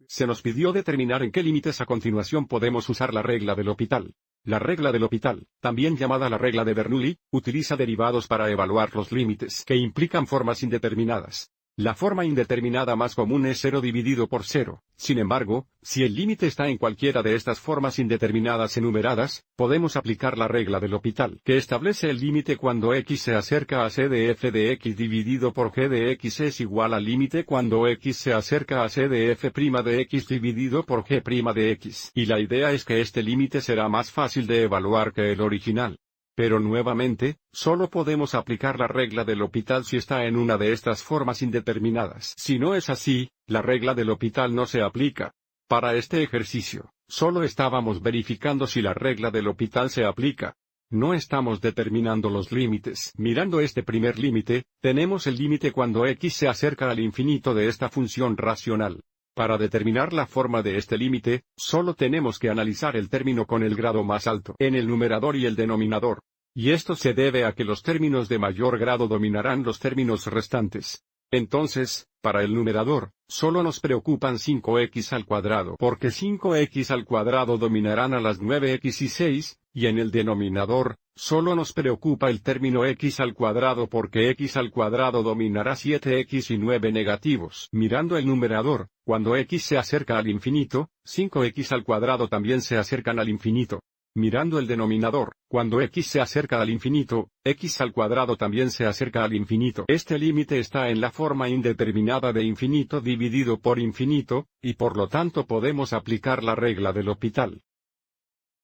Se nos pidió determinar en qué límites a continuación podemos usar la regla de L'Hopital. La regla de L'Hopital, también llamada la regla de Bernoulli, utiliza derivados para evaluar los límites que implican formas indeterminadas. La forma indeterminada más común es 0 dividido por 0. Sin embargo, si el límite está en cualquiera de estas formas indeterminadas enumeradas, podemos aplicar la regla de L'Hopital, que establece el límite cuando x se acerca a c de f de x dividido por g de x es igual al límite cuando x se acerca a c de f' de x dividido por g' de x. Y la idea es que este límite será más fácil de evaluar que el original. Pero nuevamente, solo podemos aplicar la regla de L'Hopital si está en una de estas formas indeterminadas. Si no es así, la regla de L'Hopital no se aplica. Para este ejercicio, solo estábamos verificando si la regla de L'Hopital se aplica. No estamos determinando los límites. Mirando este primer límite, tenemos el límite cuando x se acerca al infinito de esta función racional. Para determinar la forma de este límite, solo tenemos que analizar el término con el grado más alto en el numerador y el denominador. Y esto se debe a que los términos de mayor grado dominarán los términos restantes. Entonces, para el numerador, solo nos preocupan 5x al cuadrado porque 5x al cuadrado dominarán a las 9x y 6, y en el denominador, solo nos preocupa el término x al cuadrado porque x al cuadrado dominará 7x y 9 negativos. Mirando el numerador, cuando x se acerca al infinito, 5x al cuadrado también se acercan al infinito. Mirando el denominador, cuando x se acerca al infinito, x al cuadrado también se acerca al infinito. Este límite está en la forma indeterminada de infinito dividido por infinito, y por lo tanto podemos aplicar la regla de L'Hopital.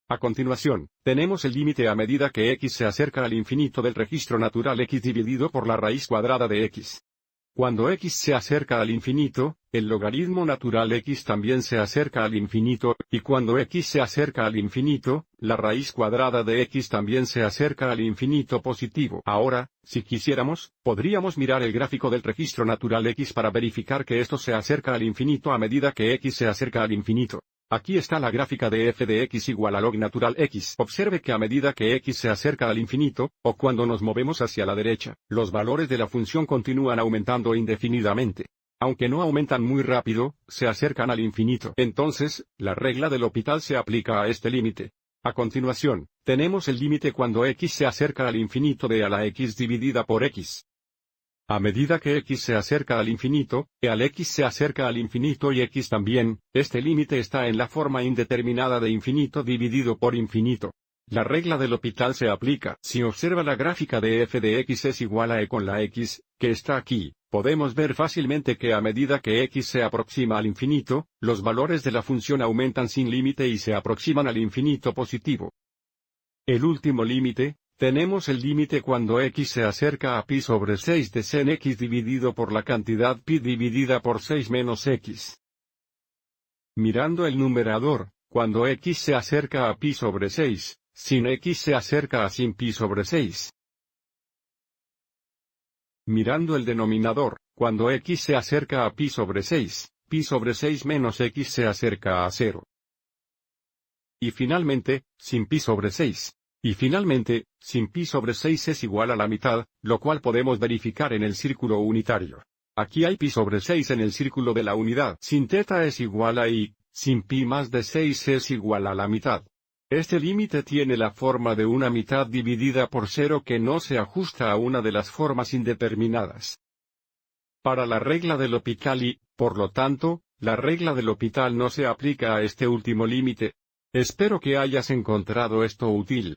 A continuación, tenemos el límite a medida que x se acerca al infinito del registro natural x dividido por la raíz cuadrada de x. Cuando x se acerca al infinito, el logaritmo natural x también se acerca al infinito, y cuando x se acerca al infinito, la raíz cuadrada de x también se acerca al infinito positivo. Ahora, si quisiéramos, podríamos mirar el gráfico del registro natural x para verificar que esto se acerca al infinito a medida que x se acerca al infinito. Aquí está la gráfica de f de x igual a log natural x. Observe que a medida que x se acerca al infinito, o cuando nos movemos hacia la derecha, los valores de la función continúan aumentando indefinidamente. Aunque no aumentan muy rápido, se acercan al infinito. Entonces, la regla de L'Hopital se aplica a este límite. A continuación, tenemos el límite cuando x se acerca al infinito de a la x dividida por x. A medida que x se acerca al infinito, al x se acerca al infinito y x también, este límite está en la forma indeterminada de infinito dividido por infinito. La regla de L'Hopital se aplica. Si observa la gráfica de f de x es igual a e con la x, que está aquí, podemos ver fácilmente que a medida que x se aproxima al infinito, los valores de la función aumentan sin límite y se aproximan al infinito positivo. El último límite, tenemos el límite cuando x se acerca a pi sobre 6 de sen x dividido por la cantidad pi dividida por 6 menos x. Mirando el numerador, cuando x se acerca a pi sobre 6, sin x se acerca a sin pi sobre 6. Mirando el denominador, cuando x se acerca a pi sobre 6, pi sobre 6 menos x se acerca a 0. Y finalmente, sin pi sobre 6. Y finalmente, sin pi sobre 6 es igual a la mitad, lo cual podemos verificar en el círculo unitario. Aquí hay pi sobre 6 en el círculo de la unidad. Sin teta es igual a i, sin pi más de 6 es igual a la mitad. Este límite tiene la forma de una mitad dividida por 0 que no se ajusta a una de las formas indeterminadas. Para la regla de L'Hopital y, por lo tanto, la regla de L'Hopital no se aplica a este último límite. Espero que hayas encontrado esto útil.